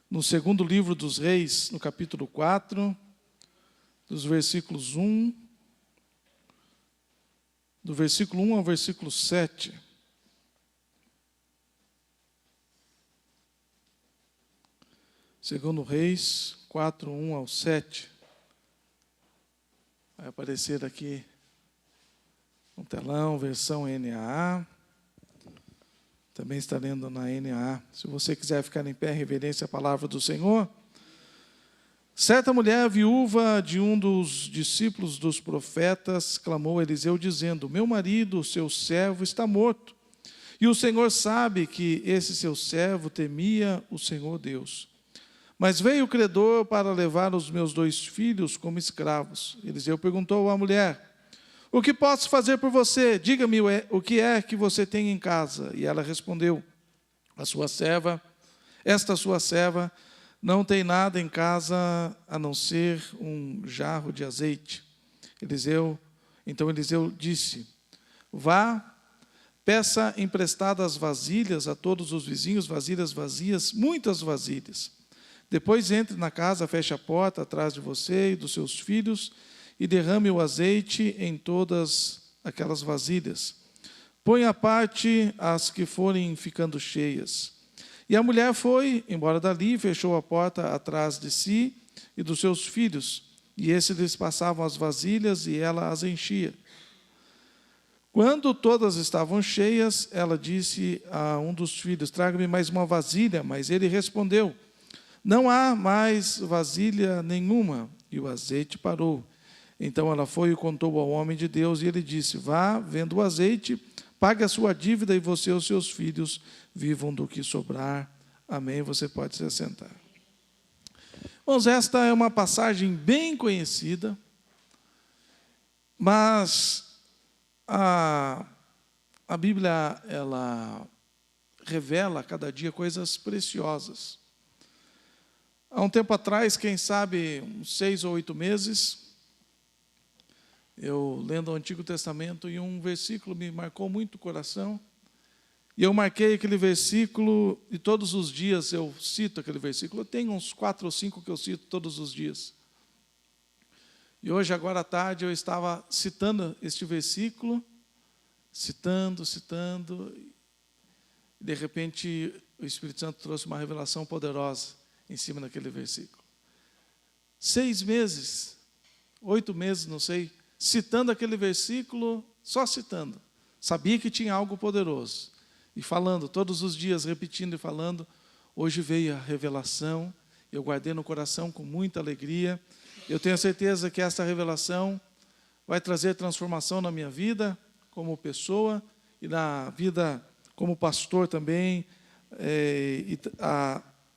no segundo livro dos Reis, no capítulo 4, dos versículos 1, do versículo 1 ao versículo 7. Segundo Reis 4, 1 ao 7. Vai aparecer aqui no telão, versão NAA. Também está lendo na NAA. Se você quiser ficar em pé, em reverência à palavra do Senhor. Certa mulher, viúva de um dos discípulos dos profetas, clamou a Eliseu, dizendo: meu marido, o seu servo, está morto. E o Senhor sabe que esse seu servo temia o Senhor Deus. Mas veio o credor para levar os meus 2 filhos como escravos. Eliseu perguntou à mulher: o que posso fazer por você? Diga-me o que é que você tem em casa. E ela respondeu: esta sua serva não tem nada em casa a não ser um jarro de azeite. Então Eliseu disse: vá, peça emprestadas vasilhas a todos os vizinhos, vasilhas vazias, muitas vasilhas. Depois entre na casa, feche a porta atrás de você e dos seus filhos e derrame o azeite em todas aquelas vasilhas. Põe à parte as que forem ficando cheias. E a mulher foi embora dali, fechou a porta atrás de si e dos seus filhos, e esses lhes passavam as vasilhas e ela as enchia. Quando todas estavam cheias, ela disse a um dos filhos: traga-me mais uma vasilha. Mas ele respondeu: não há mais vasilha nenhuma. E o azeite parou. Então ela foi e contou ao homem de Deus, e ele disse: vá, venda o azeite, pague a sua dívida, e você e os seus filhos vivam do que sobrar. Amém. Você pode se assentar. Irmãos, esta é uma passagem bem conhecida, mas a Bíblia, ela revela a cada dia coisas preciosas. Há um tempo atrás, quem sabe, uns 6 ou 8 meses, eu lendo o Antigo Testamento, e um versículo me marcou muito o coração, e eu marquei aquele versículo, e todos os dias eu cito aquele versículo. Eu tenho uns 4 ou 5 que eu cito todos os dias. E hoje, agora à tarde, eu estava citando este versículo, citando, e de repente o Espírito Santo trouxe uma revelação poderosa em cima daquele versículo. 6 meses, 8 meses, não sei, citando aquele versículo, só citando. Sabia que tinha algo poderoso. E falando, todos os dias, repetindo e falando. Hoje veio a revelação, eu guardei no coração com muita alegria. Eu tenho certeza que essa revelação vai trazer transformação na minha vida, como pessoa, e na vida como pastor também,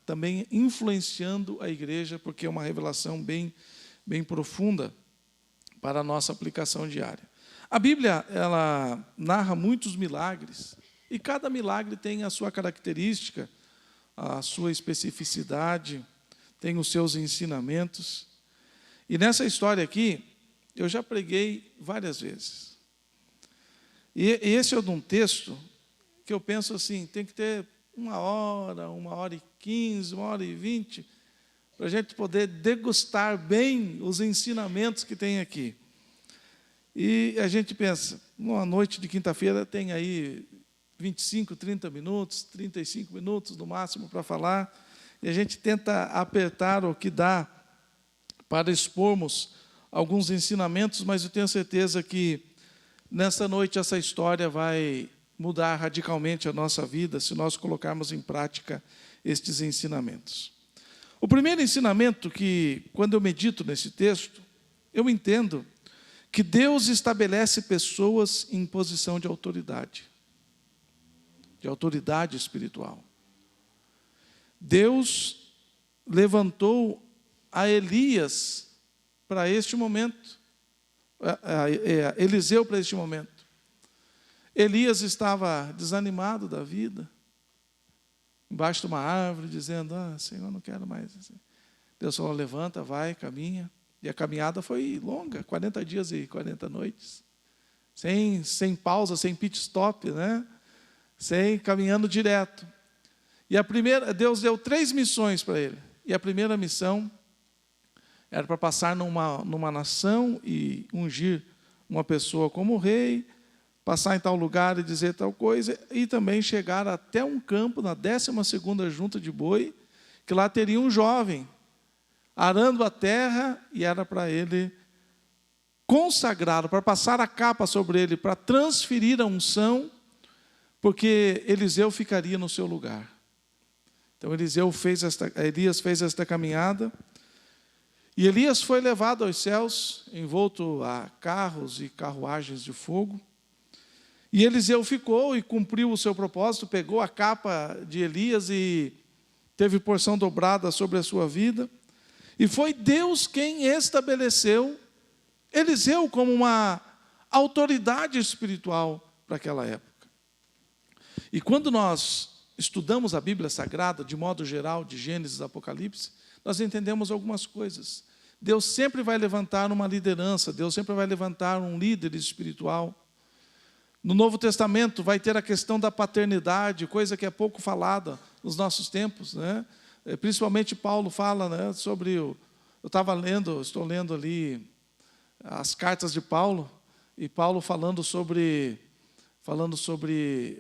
também influenciando a igreja, porque é uma revelação bem profunda para a nossa aplicação diária. A Bíblia, ela narra muitos milagres, e cada milagre tem a sua característica, a sua especificidade, tem os seus ensinamentos. E nessa história aqui, eu já preguei várias vezes. E esse é um texto que eu penso assim, tem que ter 1 hora, 1h15, 1h20, para a gente poder degustar bem os ensinamentos que tem aqui. E a gente pensa, numa noite de quinta-feira tem aí 25, 30 minutos, 35 minutos no máximo para falar, e a gente tenta apertar o que dá para expormos alguns ensinamentos, mas eu tenho certeza que nessa noite essa história vai mudar radicalmente a nossa vida se nós colocarmos em prática estes ensinamentos. O primeiro ensinamento que, quando eu medito nesse texto, eu entendo que Deus estabelece pessoas em posição de autoridade espiritual. Deus levantou a Elias para este momento, Eliseu para este momento. Elias estava desanimado da vida, embaixo de uma árvore, dizendo: Senhor, não quero mais. Deus falou: levanta, vai, caminha. E a caminhada foi longa, 40 dias e 40 noites. Sem pausa, sem pit stop, né? Caminhando direto. E Deus deu 3 missões para ele. E a primeira missão era para passar numa nação e ungir uma pessoa como rei, passar em tal lugar e dizer tal coisa, e também chegar até um campo, na 12ª junta de boi, que lá teria um jovem arando a terra, e era para ele consagrá-lo, para passar a capa sobre ele, para transferir a unção, porque Eliseu ficaria no seu lugar. Então Elias fez esta caminhada, e Elias foi levado aos céus, envolto a carros e carruagens de fogo. E Eliseu ficou e cumpriu o seu propósito, pegou a capa de Elias e teve porção dobrada sobre a sua vida. E foi Deus quem estabeleceu Eliseu como uma autoridade espiritual para aquela época. E quando nós estudamos a Bíblia Sagrada, de modo geral, de Gênesis a Apocalipse, nós entendemos algumas coisas. Deus sempre vai levantar uma liderança, Deus sempre vai levantar um líder espiritual. No Novo Testamento vai ter a questão da paternidade, coisa que é pouco falada nos nossos tempos, né? Principalmente Paulo fala, né, sobre estou lendo ali as cartas de Paulo, e Paulo falando sobre, ele falou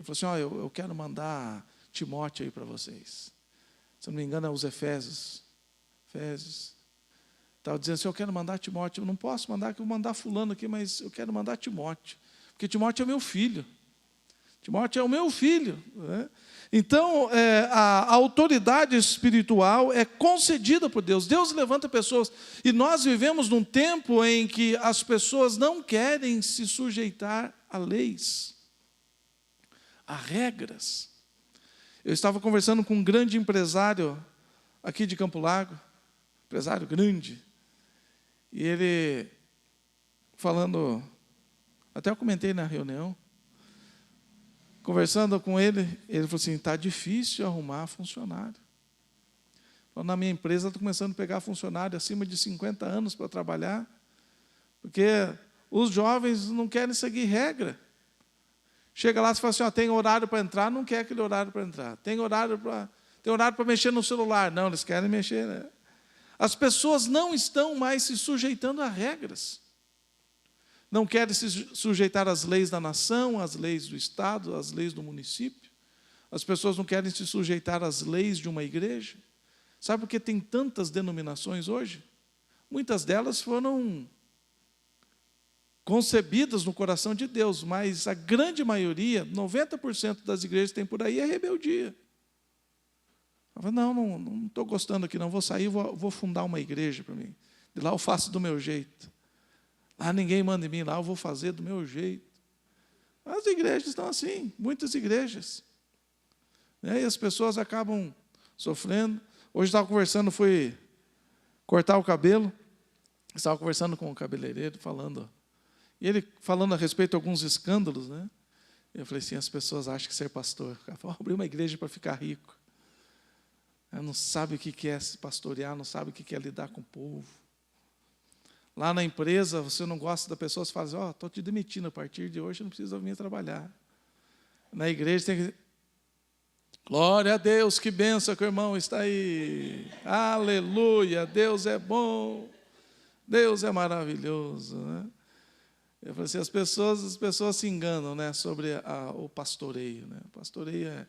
assim, eu quero mandar Timóteo aí para vocês. Se não me engano é os Efésios. Estava dizendo assim, eu quero mandar Timóteo, eu não posso mandar, que eu vou mandar fulano aqui, mas eu quero mandar Timóteo, porque Timóteo é meu filho. Timóteo é o meu filho, né? Então, a autoridade espiritual é concedida por Deus. Deus levanta pessoas. E nós vivemos num tempo em que as pessoas não querem se sujeitar a leis, a regras. Eu estava conversando com um grande empresário aqui de Campo Largo, empresário grande, e ele falando, até eu comentei na reunião, conversando com ele falou assim, está difícil arrumar funcionário. Então, na minha empresa, estou começando a pegar funcionário acima de 50 anos para trabalhar, porque os jovens não querem seguir regra. Chega lá e fala assim, tem horário para entrar, não quer aquele horário para entrar. Tem horário para mexer no celular. Não, eles querem mexer, né? As pessoas não estão mais se sujeitando a regras. Não querem se sujeitar às leis da nação, às leis do Estado, às leis do município. As pessoas não querem se sujeitar às leis de uma igreja. Sabe por que tem tantas denominações hoje? Muitas delas foram concebidas no coração de Deus, mas a grande maioria, 90% das igrejas que tem por aí é rebeldia. Eu falo, não estou gostando aqui, não, vou sair, vou fundar uma igreja para mim. De lá eu faço do meu jeito. Lá ninguém manda em mim, lá eu vou fazer do meu jeito. As igrejas estão assim, muitas igrejas. E as pessoas acabam sofrendo. Hoje estava conversando, fui cortar o cabelo, estava conversando com o cabeleireiro, e ele falando a respeito de alguns escândalos, né? Eu falei assim, as pessoas acham que ser pastor, abrir uma igreja para ficar rico. Não sabe o que é se pastorear, não sabe o que é lidar com o povo. Lá na empresa, você não gosta da pessoa, você fala assim, estou te demitindo, a partir de hoje não precisa vir trabalhar. Na igreja tem que... Glória a Deus, que bênção que o irmão está aí. Aleluia, Deus é bom, Deus é maravilhoso, né? Eu falei assim, as pessoas se enganam, né, sobre o pastoreio, né? O pastoreio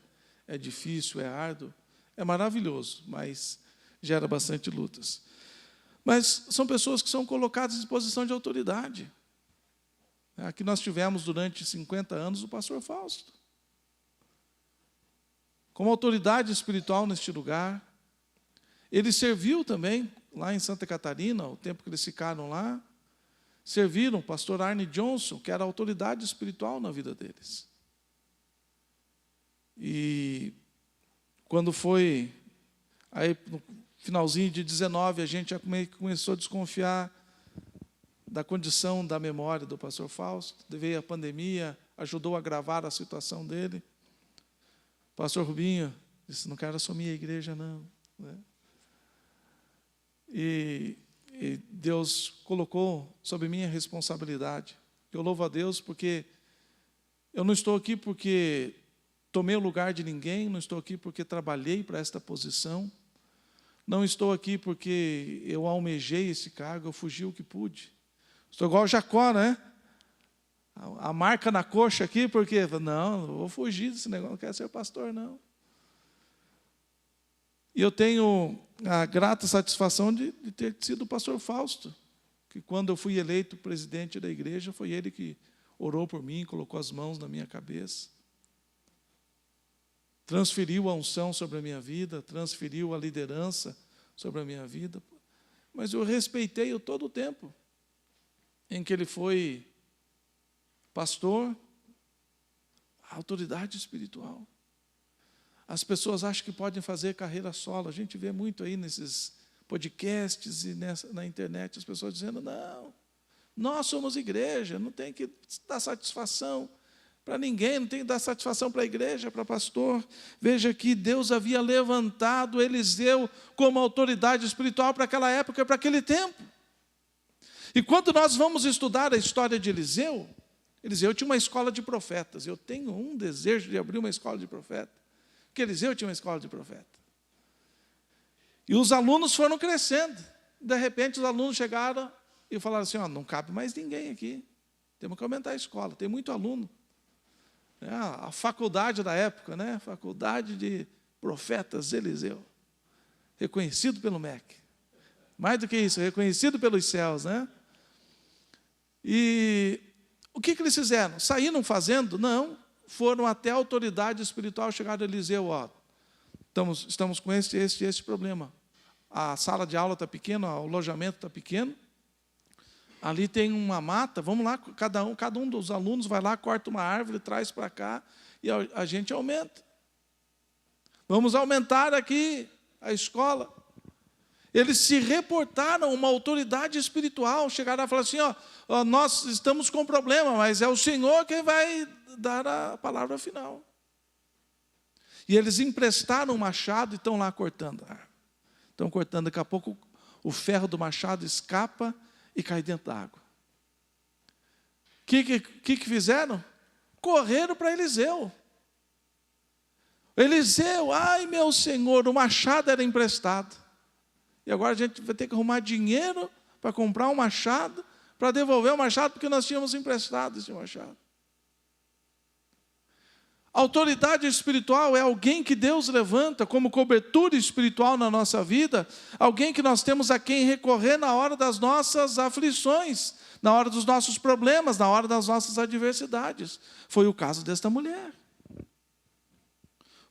é difícil, é árduo, é maravilhoso, mas gera bastante lutas. Mas são pessoas que são colocadas em posição de autoridade. Aqui nós tivemos durante 50 anos o pastor Fausto, como autoridade espiritual neste lugar. Ele serviu também lá em Santa Catarina, o tempo que eles ficaram lá, serviram o pastor Arne Johnson, que era a autoridade espiritual na vida deles. E quando foi, aí no finalzinho de 19, a gente já começou a desconfiar da condição da memória do pastor Fausto. Veio a pandemia, ajudou a agravar a situação dele. O pastor Rubinho disse, não quero assumir a igreja, não. E Deus colocou sobre mim a responsabilidade. Eu louvo a Deus porque eu não estou aqui porque tomei o lugar de ninguém, não estou aqui porque trabalhei para esta posição, não estou aqui porque eu almejei esse cargo, eu fugi o que pude. Estou igual o Jacó, né? A marca na coxa aqui, porque, não vou fugir desse negócio, não quero ser pastor, não. E eu tenho a grata satisfação de ter sido o pastor Fausto, que quando eu fui eleito presidente da igreja, foi ele que orou por mim, colocou as mãos na minha cabeça, transferiu a unção sobre a minha vida, transferiu a liderança sobre a minha vida, mas eu respeitei-o todo o tempo em que ele foi pastor, a autoridade espiritual. As pessoas acham que podem fazer carreira solo. A gente vê muito aí nesses podcasts e na internet as pessoas dizendo, não, nós somos igreja, não tem que dar satisfação para ninguém, não tem que dar satisfação para a igreja, para pastor. Veja que Deus havia levantado Eliseu como autoridade espiritual para aquela época, para aquele tempo. E quando nós vamos estudar a história de Eliseu, Eliseu tinha uma escola de profetas. Eu tenho um desejo de abrir uma escola de profeta, porque Eliseu tinha uma escola de profeta. E os alunos foram crescendo. De repente, os alunos chegaram e falaram assim, não cabe mais ninguém aqui. Temos que aumentar a escola, tem muito aluno. A faculdade da época, né? Faculdade de Profetas Eliseu. Reconhecido pelo MEC. Mais do que isso, reconhecido pelos céus, né? E o que eles fizeram? Saíram fazendo? Não. Foram até a autoridade espiritual, chegaram a Eliseu, estamos com esse problema. A sala de aula está pequena, o alojamento está pequeno. Ali tem uma mata, vamos lá, cada um dos alunos vai lá, corta uma árvore, traz para cá, e a gente aumenta. Vamos aumentar aqui a escola. Eles se reportaram a uma autoridade espiritual, chegaram a falar assim, nós estamos com problema, mas é o Senhor quem vai dar a palavra final. E eles emprestaram o machado e estão lá cortando. Estão cortando, daqui a pouco o ferro do machado escapa e cai dentro da água. O que fizeram? Correram para Eliseu. Eliseu, ai meu Senhor, o machado era emprestado. E agora a gente vai ter que arrumar dinheiro para comprar um machado, para devolver o machado, porque nós tínhamos emprestado esse machado. Autoridade espiritual é alguém que Deus levanta como cobertura espiritual na nossa vida, alguém que nós temos a quem recorrer na hora das nossas aflições, na hora dos nossos problemas, na hora das nossas adversidades. Foi o caso desta mulher.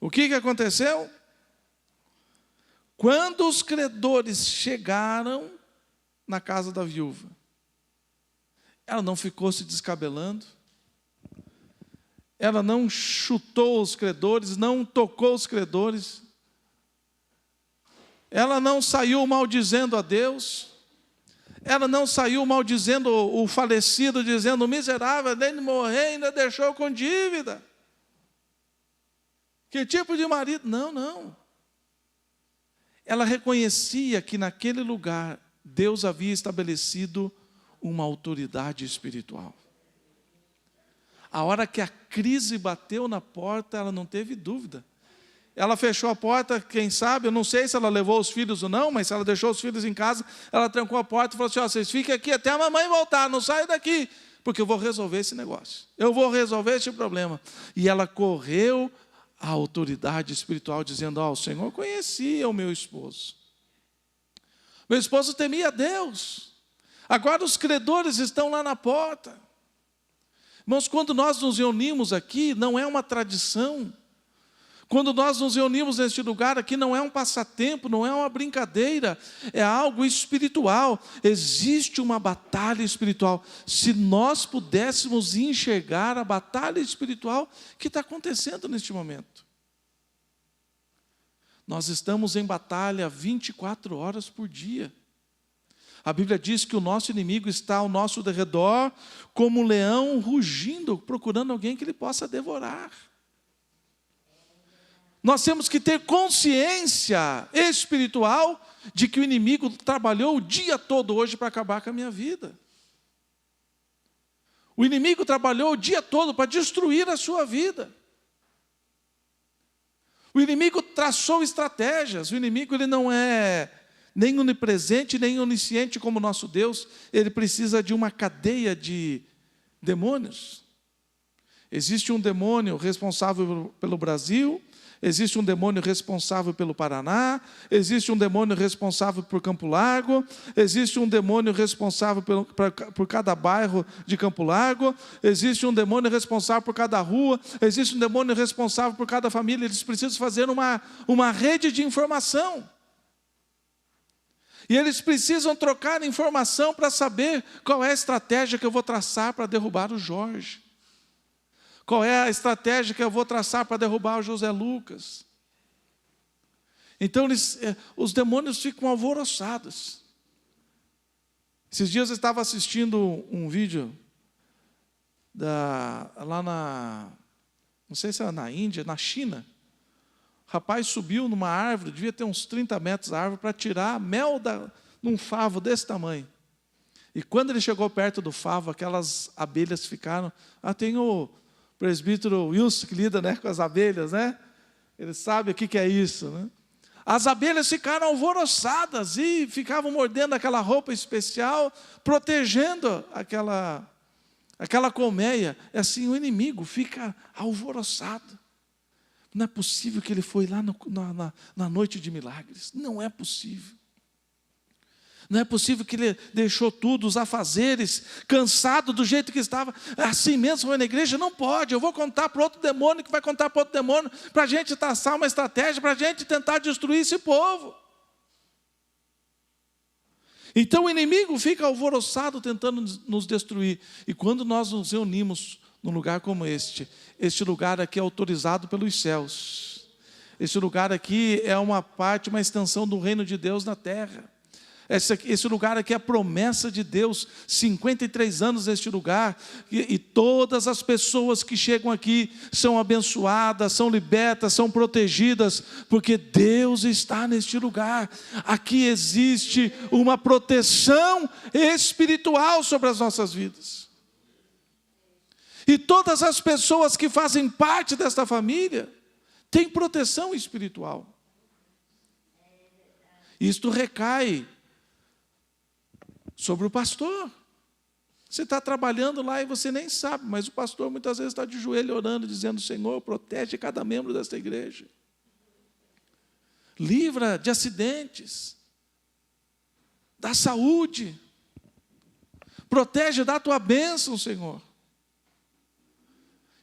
O que aconteceu? Quando os credores chegaram na casa da viúva, ela não ficou se descabelando, ela não chutou os credores, não tocou os credores, ela não saiu maldizendo a Deus, ela não saiu maldizendo o falecido, dizendo, o miserável, além de morrer, ainda deixou com dívida. Que tipo de marido? Não. Ela reconhecia que naquele lugar Deus havia estabelecido uma autoridade espiritual. A hora que a crise bateu na porta, ela não teve dúvida. Ela fechou a porta, quem sabe, eu não sei se ela levou os filhos ou não, mas se ela deixou os filhos em casa, ela trancou a porta e falou assim, vocês fiquem aqui até a mamãe voltar, não saiam daqui, porque eu vou resolver esse negócio. Eu vou resolver esse problema. E ela correu à autoridade espiritual, dizendo, o Senhor conhecia o meu esposo. Meu esposo temia a Deus. Agora os credores estão lá na porta. Irmãos, quando nós nos reunimos aqui, não é uma tradição. Quando nós nos reunimos neste lugar aqui, não é um passatempo, não é uma brincadeira, é algo espiritual. Existe uma batalha espiritual. Se nós pudéssemos enxergar a batalha espiritual que está acontecendo neste momento. Nós estamos em batalha 24 horas por dia. A Bíblia diz que o nosso inimigo está ao nosso derredor como um leão rugindo, procurando alguém que ele possa devorar. Nós temos que ter consciência espiritual de que o inimigo trabalhou o dia todo hoje para acabar com a minha vida. O inimigo trabalhou o dia todo para destruir a sua vida. O inimigo traçou estratégias. O inimigo ele não é nem onipresente, nem onisciente como nosso Deus. Ele precisa de uma cadeia de demônios. Existe um demônio responsável pelo Brasil, existe um demônio responsável pelo Paraná, existe um demônio responsável por Campo Largo, existe um demônio responsável por cada bairro de Campo Largo, existe um demônio responsável por cada rua, existe um demônio responsável por cada família. Eles precisam fazer uma rede de informação. E eles precisam trocar informação para saber qual é a estratégia que eu vou traçar para derrubar o Jorge. Qual é a estratégia que eu vou traçar para derrubar o José Lucas? Então, os demônios ficam alvoroçados. Esses dias eu estava assistindo um vídeo não sei se era na Índia, na China. O rapaz subiu numa árvore, devia ter uns 30 metros a árvore, para tirar mel num favo desse tamanho. E quando ele chegou perto do favo, aquelas abelhas ficaram... tem o presbítero Wilson, que lida, né, com as abelhas, né? Ele sabe o que é isso, né? As abelhas ficaram alvoroçadas e ficavam mordendo aquela roupa especial, protegendo aquela colmeia. É assim, o inimigo fica alvoroçado. Não é possível que ele foi lá na noite de milagres. Não é possível. Não é possível que ele deixou tudo, os afazeres, cansado do jeito que estava. Assim mesmo foi na igreja? Não pode. Eu vou contar para outro demônio, que vai contar para outro demônio, para a gente traçar uma estratégia, para a gente tentar destruir esse povo. Então o inimigo fica alvoroçado tentando nos destruir. E quando nós nos reunimos num lugar como este lugar aqui é autorizado pelos céus. Este lugar aqui é uma extensão do reino de Deus na terra. Esse lugar aqui é a promessa de Deus, 53 anos neste lugar, e todas as pessoas que chegam aqui são abençoadas, são libertas, são protegidas, porque Deus está neste lugar. Aqui existe uma proteção espiritual sobre as nossas vidas. E todas as pessoas que fazem parte desta família têm proteção espiritual. Isto recai sobre o pastor. Você está trabalhando lá e você nem sabe, mas o pastor muitas vezes está de joelho orando, dizendo: Senhor, protege cada membro desta igreja. Livra de acidentes, da saúde, protege da tua bênção, Senhor.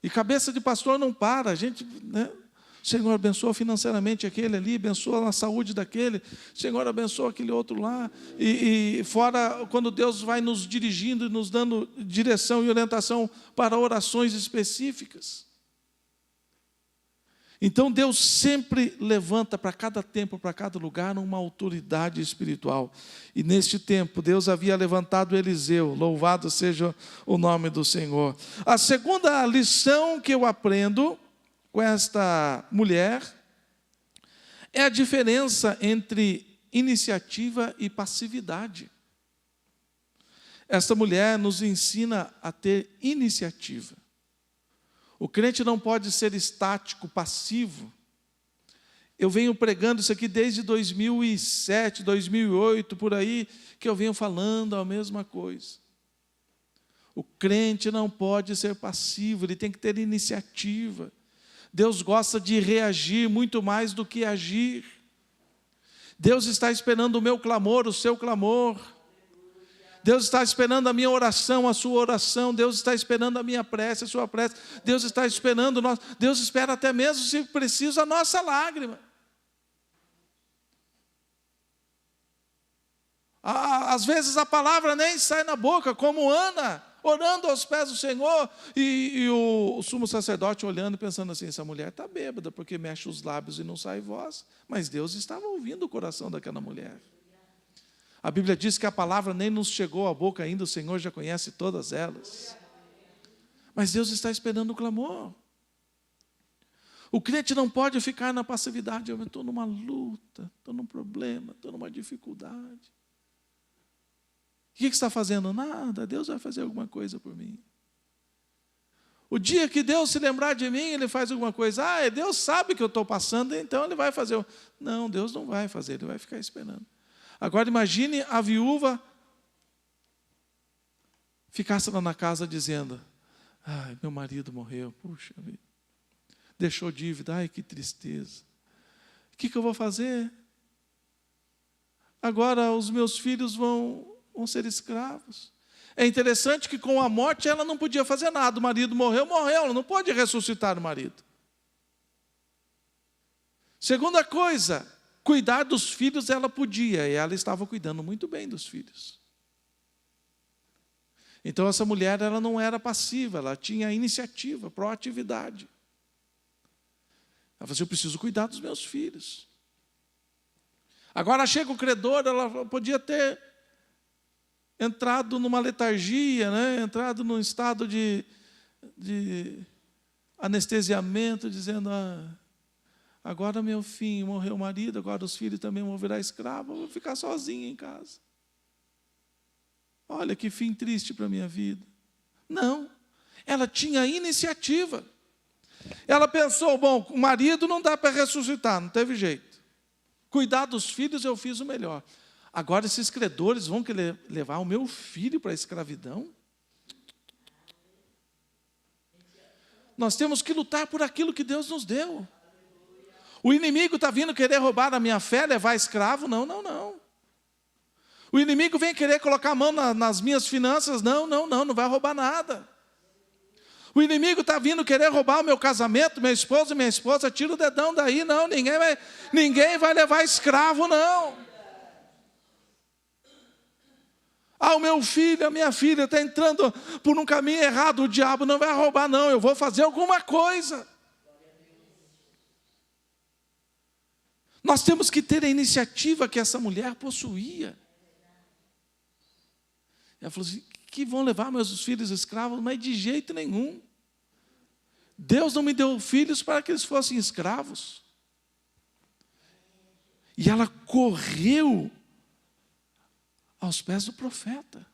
E cabeça de pastor não para, a gente, né? Senhor, abençoa financeiramente aquele ali, abençoa a saúde daquele, Senhor, abençoa aquele outro lá. E fora, quando Deus vai nos dirigindo e nos dando direção e orientação para orações específicas. Então Deus sempre levanta para cada tempo, para cada lugar, uma autoridade espiritual. E neste tempo Deus havia levantado Eliseu, louvado seja o nome do Senhor. A segunda lição que eu aprendo com esta mulher é a diferença entre iniciativa e passividade. Esta mulher nos ensina a ter iniciativa. O crente não pode ser estático, passivo. Eu venho pregando isso aqui desde 2007, 2008, por aí, que eu venho falando a mesma coisa. O crente não pode ser passivo, ele tem que ter iniciativa. Deus gosta de reagir muito mais do que agir. Deus está esperando o meu clamor, o seu clamor. Deus está esperando a minha oração, a sua oração. Deus está esperando a minha prece, a sua prece. Deus está esperando nós. Deus espera até mesmo, se preciso, a nossa lágrima. Às vezes a palavra nem sai na boca, como Ana, orando aos pés do Senhor, e o sumo sacerdote olhando e pensando assim: essa mulher está bêbada, porque mexe os lábios e não sai voz. Mas Deus estava ouvindo o coração daquela mulher. A Bíblia diz que a palavra nem nos chegou à boca ainda, o Senhor já conhece todas elas. Mas Deus está esperando o clamor. O crente não pode ficar na passividade. Eu estou numa luta, estou num problema, estou numa dificuldade. O que você está fazendo? Nada, Deus vai fazer alguma coisa por mim. O dia que Deus se lembrar de mim, Ele faz alguma coisa. Deus sabe que eu estou passando, então Ele vai fazer. Não, Deus não vai fazer, Ele vai ficar esperando. Agora imagine a viúva ficasse lá na casa dizendo: meu marido morreu, puxa vida, deixou dívida, que tristeza. O que eu vou fazer? Agora os meus filhos vão ser escravos. É interessante que com a morte ela não podia fazer nada. O marido morreu, ela não pode ressuscitar o marido. Segunda coisa, cuidar dos filhos ela podia, e ela estava cuidando muito bem dos filhos. Então essa mulher ela não era passiva, ela tinha iniciativa, proatividade. Ela falou assim: eu preciso cuidar dos meus filhos. Agora chega o credor, ela podia ter entrado numa letargia, né? Entrado num estado de anestesiamento, dizendo: agora meu fim, morreu o marido, agora os filhos também vão virar escravos, eu vou ficar sozinha em casa. Olha que fim triste para a minha vida. Não, ela tinha iniciativa. Ela pensou: bom, o marido não dá para ressuscitar, não teve jeito. Cuidar dos filhos eu fiz o melhor. Agora esses credores vão querer levar o meu filho para a escravidão? Nós temos que lutar por aquilo que Deus nos deu. O inimigo está vindo querer roubar a minha fé, levar escravo? Não, não, não. O inimigo vem querer colocar a mão nas minhas finanças? Não, não, não, não vai roubar nada. O inimigo está vindo querer roubar o meu casamento, minha esposa, tira o dedão daí, não, ninguém vai levar escravo, não. O meu filho, a minha filha está entrando por um caminho errado, o diabo não vai roubar, não, eu vou fazer alguma coisa. Nós temos que ter a iniciativa que essa mulher possuía. Ela falou assim: que vão levar meus filhos escravos? Mas de jeito nenhum. Deus não me deu filhos para que eles fossem escravos. E ela correu aos pés do profeta.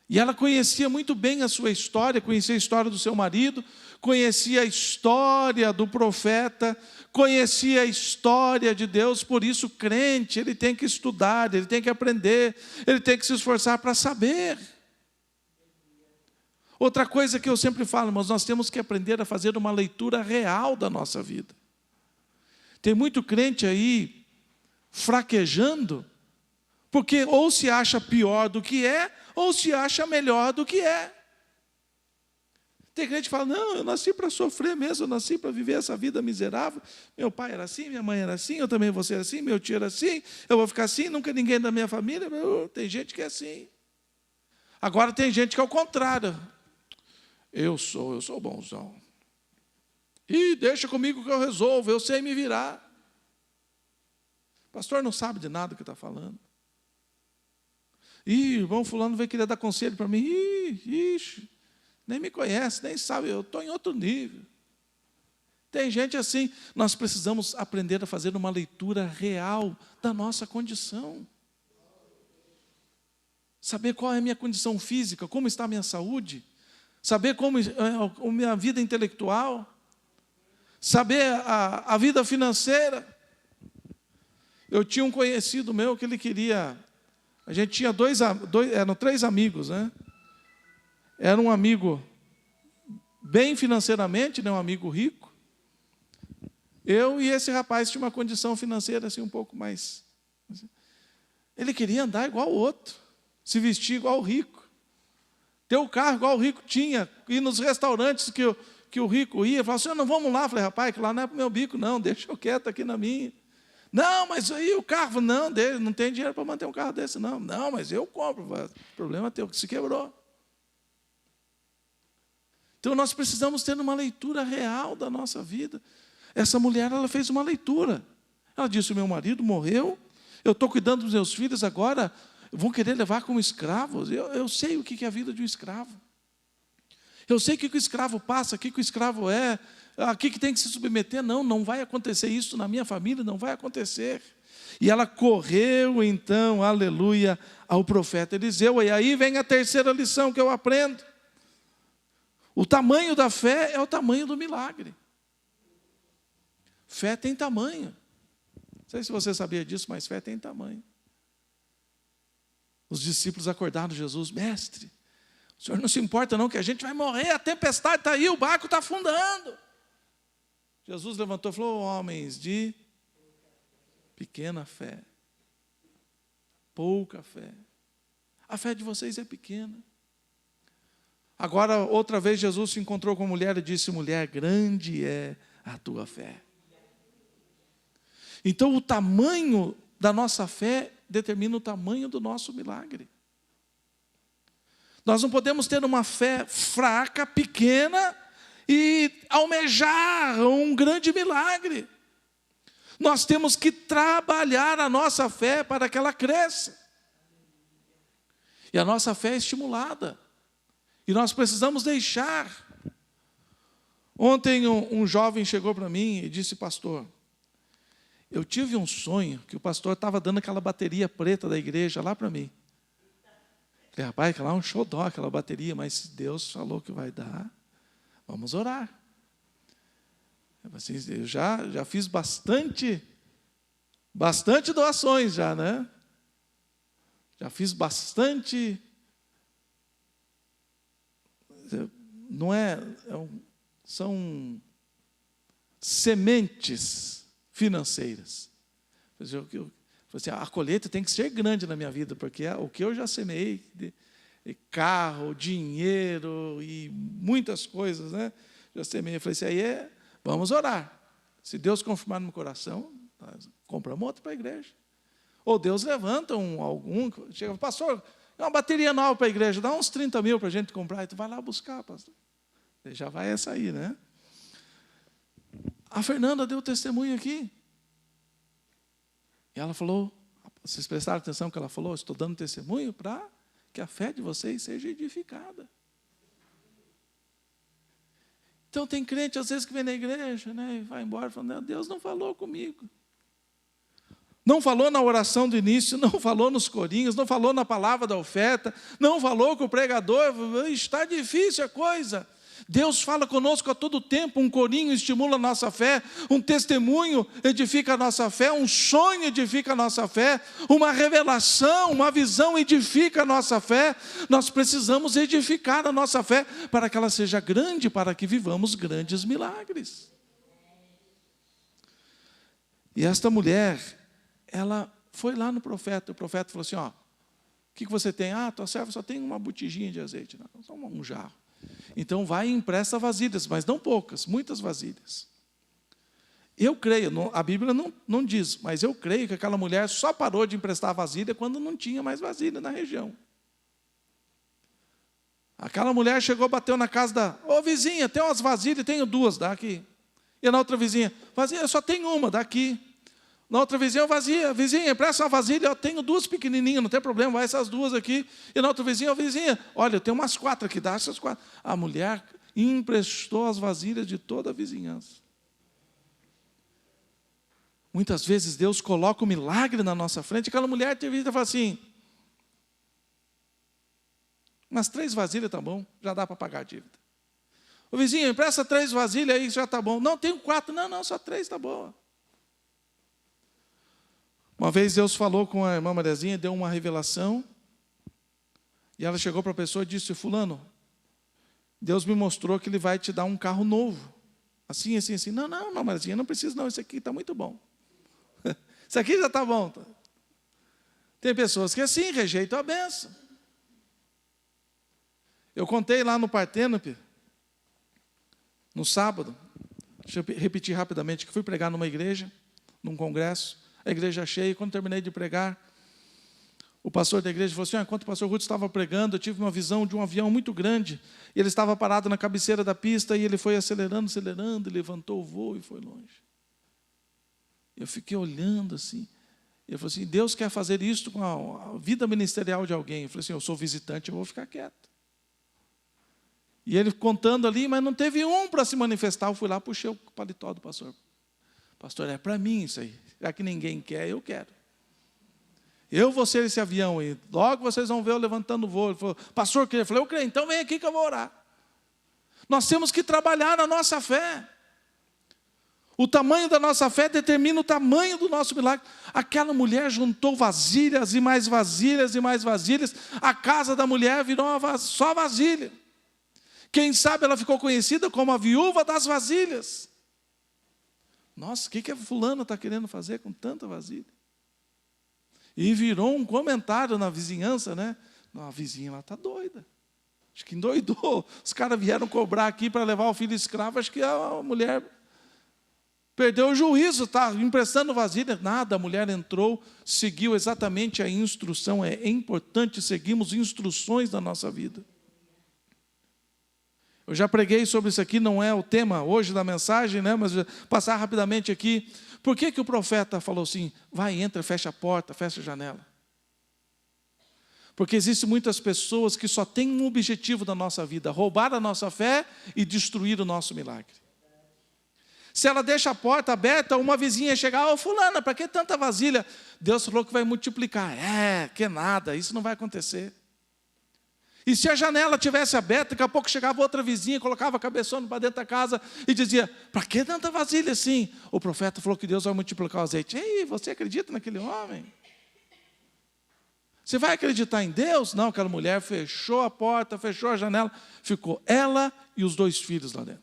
E ela conhecia muito bem a sua história, conhecia a história do seu marido, conhecia a história do profeta, conhecia a história de Deus. Por isso, o crente, ele tem que estudar, ele tem que aprender, ele tem que se esforçar para saber. Outra coisa que eu sempre falo, irmãos, nós temos que aprender a fazer uma leitura real da nossa vida. Tem muito crente aí fraquejando, porque ou se acha pior do que é, ou se acha melhor do que é. Tem crente que fala: não, eu nasci para sofrer mesmo, eu nasci para viver essa vida miserável. Meu pai era assim, minha mãe era assim, eu também vou ser assim, meu tio era assim, eu vou ficar assim, nunca ninguém da minha família. Tem gente que é assim. Agora tem gente que é o contrário. Eu sou bonzão. Deixa comigo que eu resolvo, eu sei me virar. O pastor não sabe de nada que está falando. Irmão fulano veio querer dar conselho para mim. Nem me conhece, nem sabe, eu estou em outro nível. Tem gente assim. Nós precisamos aprender a fazer uma leitura real da nossa condição. Saber qual é a minha condição física, como está a minha saúde. Saber como é a minha vida intelectual. Saber a vida financeira. Eu tinha um conhecido meu que ele queria... A gente tinha eram 3 amigos, né? Era um amigo bem financeiramente, né? Um amigo rico. Eu e esse rapaz tinha uma condição financeira assim um pouco mais... Ele queria andar igual o outro, se vestir igual o rico, ter o carro igual o rico tinha, ir nos restaurantes que o rico ia, falava assim: não, vamos lá. Eu falei: rapaz, que lá não é para o meu bico, não, deixa eu quieto aqui na minha. Não, mas aí o carro, não tem dinheiro para manter um carro desse, não. Não, mas eu compro, o problema é teu, que se quebrou. Então nós precisamos ter uma leitura real da nossa vida. Essa mulher, ela fez uma leitura. Ela disse: o meu marido morreu, eu estou cuidando dos meus filhos agora, vão querer levar como escravos. Eu sei o que é a vida de um escravo. Eu sei o que o escravo passa, o que o escravo é, aqui que tem que se submeter. Não vai acontecer isso na minha família, não vai acontecer. E ela correu então, aleluia, ao profeta Eliseu. E aí vem a terceira lição que eu aprendo. O tamanho da fé é o tamanho do milagre. Fé tem tamanho. Não sei se você sabia disso, mas fé tem tamanho. Os discípulos acordaram Jesus: mestre, o senhor não se importa não que a gente vai morrer, a tempestade está aí, o barco está afundando. Jesus levantou e falou: homens de pequena fé, pouca fé. A fé de vocês é pequena. Agora, outra vez, Jesus se encontrou com a mulher e disse: mulher, grande é a tua fé. Então, o tamanho da nossa fé determina o tamanho do nosso milagre. Nós não podemos ter uma fé fraca, pequena, e almejar um grande milagre. Nós temos que trabalhar a nossa fé para que ela cresça. E a nossa fé é estimulada. E nós precisamos deixar. Ontem um jovem chegou para mim e disse: pastor, eu tive um sonho que o pastor estava dando aquela bateria preta da igreja lá para mim. Falei: rapaz, aquela é um xodó, aquela bateria, mas se Deus falou que vai dar, vamos orar. Assim, eu já fiz bastante doações já, né? Já fiz bastante. Não são sementes financeiras. A colheita tem que ser grande na minha vida, porque o que eu já semeei, carro, dinheiro e muitas coisas, né? Já semeei. Eu falei assim, vamos orar. Se Deus confirmar no meu coração, compramos outro para a igreja. Ou Deus levanta algum, chega, pastor, uma bateria nova para a igreja, dá uns 30 mil para a gente comprar, e tu vai lá buscar, pastor. Já vai essa aí, né? A Fernanda deu testemunho aqui. E ela falou, vocês prestaram atenção no que ela falou? Estou dando testemunho para que a fé de vocês seja edificada. Então tem crente às vezes que vem na igreja, né, e vai embora falando: Deus não falou comigo. Não falou na oração do início, não falou nos corinhos, não falou na palavra da oferta, não falou com o pregador. Está difícil a coisa. Deus fala conosco a todo tempo. Um corinho estimula a nossa fé, um testemunho edifica a nossa fé, um sonho edifica a nossa fé, uma revelação, uma visão edifica a nossa fé. Nós precisamos edificar a nossa fé para que ela seja grande, para que vivamos grandes milagres. E esta mulher, ela foi lá no profeta, o profeta falou assim: ó, o que você tem? Tua serva só tem uma botijinha de azeite, não, só um jarro. Então vai e empresta vasilhas, mas não poucas, muitas vasilhas. Eu creio, a Bíblia não diz, mas eu creio que aquela mulher só parou de emprestar vasilha quando não tinha mais vasilha na região. Aquela mulher chegou, bateu na casa ô vizinha, tem umas vasilhas, tenho duas, dá aqui. E na outra vizinha, vasilha, eu só tenho uma, dá aqui. Na outra vizinha, vizinha, empresta uma vasilha, eu tenho duas pequenininhas, não tem problema, vai essas duas aqui. E na outra vizinha, vizinha, olha, eu tenho umas 4 aqui, dá essas 4. A mulher emprestou as vasilhas de toda a vizinhança. Muitas vezes Deus coloca um milagre na nossa frente, aquela mulher teve vida e fala assim: umas 3 vasilhas está bom, já dá para pagar a dívida. O vizinho, empresta 3 vasilhas aí, já está bom. Não, tenho 4, não, só 3 está boa. Uma vez Deus falou com a irmã Mariazinha, deu uma revelação, e ela chegou para a pessoa e disse: fulano, Deus me mostrou que Ele vai te dar um carro novo. Assim. Não, irmã Mariazinha, não precisa não, esse aqui está muito bom. Isso aqui já está bom. Tem pessoas que assim, rejeitam a bênção. Eu contei lá no Partênope, no sábado, deixa eu repetir rapidamente, que fui pregar numa igreja, num congresso, a igreja cheia, e quando terminei de pregar, o pastor da igreja falou assim: enquanto o pastor Ruth estava pregando, eu tive uma visão de um avião muito grande, e ele estava parado na cabeceira da pista, e ele foi acelerando, e levantou o voo e foi longe. Eu fiquei olhando assim, e ele falou assim: Deus quer fazer isso com a vida ministerial de alguém. Eu falei assim: eu sou visitante, eu vou ficar quieto. E ele contando ali, mas não teve um para se manifestar. Eu fui lá, puxei o paletó do pastor. Pastor, é para mim isso aí. Já que ninguém quer, eu quero. Eu vou ser esse avião aí. Logo vocês vão ver eu levantando o voo. Ele falou: pastor, eu falei: eu creio, então vem aqui que eu vou orar. Nós temos que trabalhar na nossa fé. O tamanho da nossa fé determina o tamanho do nosso milagre. Aquela mulher juntou vasilhas e mais vasilhas e mais vasilhas. A casa da mulher virou só vasilha. Quem sabe ela ficou conhecida como a viúva das vasilhas. Nossa, o que a fulana está querendo fazer com tanta vasilha? E virou um comentário na vizinhança, né? Não, a vizinha lá está doida. Acho que endoidou. Os caras vieram cobrar aqui para levar o filho escravo. Acho que a mulher perdeu o juízo, está emprestando vasilha. Nada, a mulher entrou, seguiu exatamente a instrução. É importante seguirmos instruções na nossa vida. Eu já preguei sobre isso aqui, não é o tema hoje da mensagem, né? Mas vou passar rapidamente aqui. Por que o profeta falou assim, vai, entra, fecha a porta, fecha a janela? Porque existem muitas pessoas que só têm um objetivo na nossa vida, roubar a nossa fé e destruir o nosso milagre. Se ela deixa a porta aberta, uma vizinha chegar, fulana, para que tanta vasilha? Deus falou que vai multiplicar. Que nada, isso não vai acontecer. E se a janela tivesse aberta, daqui a pouco chegava outra vizinha, colocava a cabeçona para dentro da casa e dizia, para que tanta vasilha assim? O profeta falou que Deus vai multiplicar o azeite. Ei, você acredita naquele homem? Você vai acreditar em Deus? Não, aquela mulher fechou a porta, fechou a janela, ficou ela e os 2 filhos lá dentro.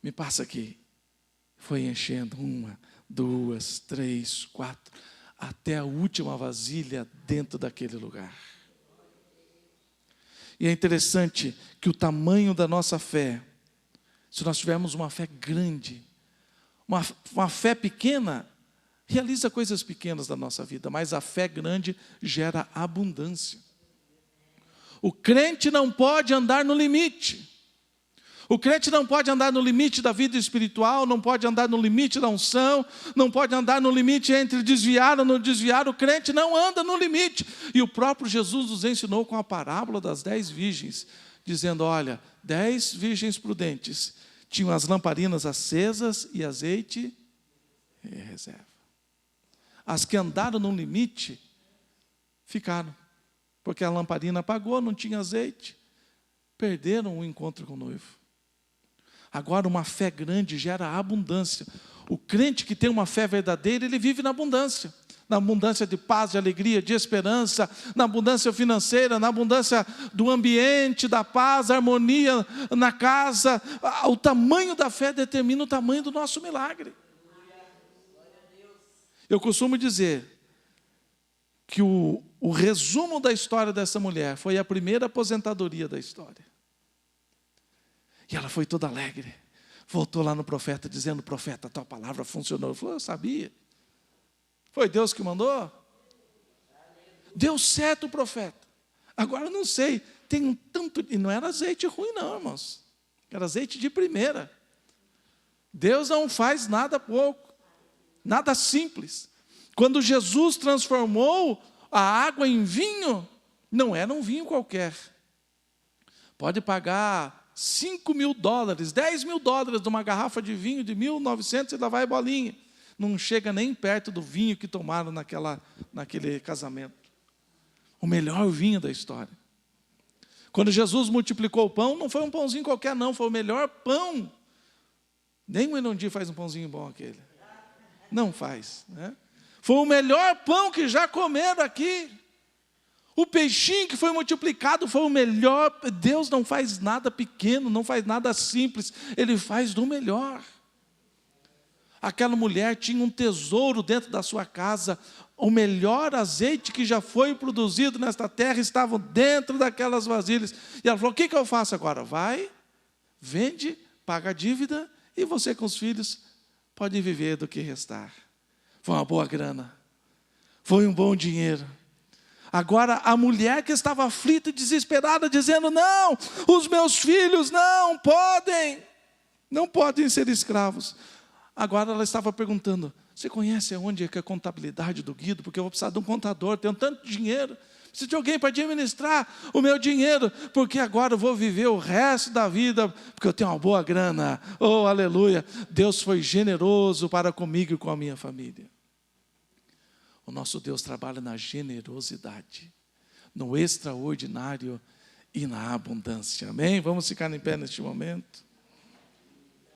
Me passa aqui. Foi enchendo 1, 2, 3, 4, até a última vasilha dentro daquele lugar. E é interessante que o tamanho da nossa fé, se nós tivermos uma fé grande, uma fé pequena, realiza coisas pequenas da nossa vida, mas a fé grande gera abundância. O crente não pode andar no limite. O crente não pode andar no limite da vida espiritual, não pode andar no limite da unção, não pode andar no limite entre desviar ou não desviar. O crente não anda no limite. E o próprio Jesus nos ensinou com a parábola das 10 virgens, dizendo, olha, 10 virgens prudentes tinham as lamparinas acesas e azeite em reserva. As que andaram no limite, ficaram. Porque a lamparina apagou, não tinha azeite. Perderam o encontro com o noivo. Agora, uma fé grande gera abundância. O crente que tem uma fé verdadeira, ele vive na abundância. Na abundância de paz, de alegria, de esperança, na abundância financeira, na abundância do ambiente, da paz, da harmonia na casa. O tamanho da fé determina o tamanho do nosso milagre. Eu costumo dizer que o resumo da história dessa mulher foi a primeira aposentadoria da história. E ela foi toda alegre. Voltou lá no profeta, dizendo, profeta, tal palavra funcionou. Ele falou, eu sabia. Foi Deus que mandou? Deu certo o profeta. Agora eu não sei, tem um tanto... E não era azeite ruim não, irmãos. Era azeite de primeira. Deus não faz nada pouco. Nada simples. Quando Jesus transformou a água em vinho, não era um vinho qualquer. Pode pagar $5.000, $10.000 de uma garrafa de vinho de 1900 e lá vai bolinha. Não chega nem perto do vinho que tomaram naquele casamento. O melhor vinho da história. Quando Jesus multiplicou o pão, não foi um pãozinho qualquer não, foi o melhor pão. Nem o Enondir faz um pãozinho bom aquele. Não faz, né? Foi o melhor pão que já comeram aqui. O peixinho que foi multiplicado foi o melhor. Deus não faz nada pequeno, não faz nada simples. Ele faz do melhor. Aquela mulher tinha um tesouro dentro da sua casa. O melhor azeite que já foi produzido nesta terra estava dentro daquelas vasilhas. E ela falou, o que eu faço agora? Vai, vende, paga a dívida e você com os filhos pode viver do que restar. Foi uma boa grana. Foi um bom dinheiro. Agora, a mulher que estava aflita e desesperada, dizendo, não, os meus filhos não podem ser escravos. Agora ela estava perguntando, você conhece onde é que é a contabilidade do Guido? Porque eu vou precisar de um contador, tenho tanto dinheiro, preciso de alguém para administrar o meu dinheiro, porque agora eu vou viver o resto da vida, porque eu tenho uma boa grana. Oh, aleluia, Deus foi generoso para comigo e com a minha família. O nosso Deus trabalha na generosidade, no extraordinário e na abundância. Amém? Vamos ficar em pé neste momento.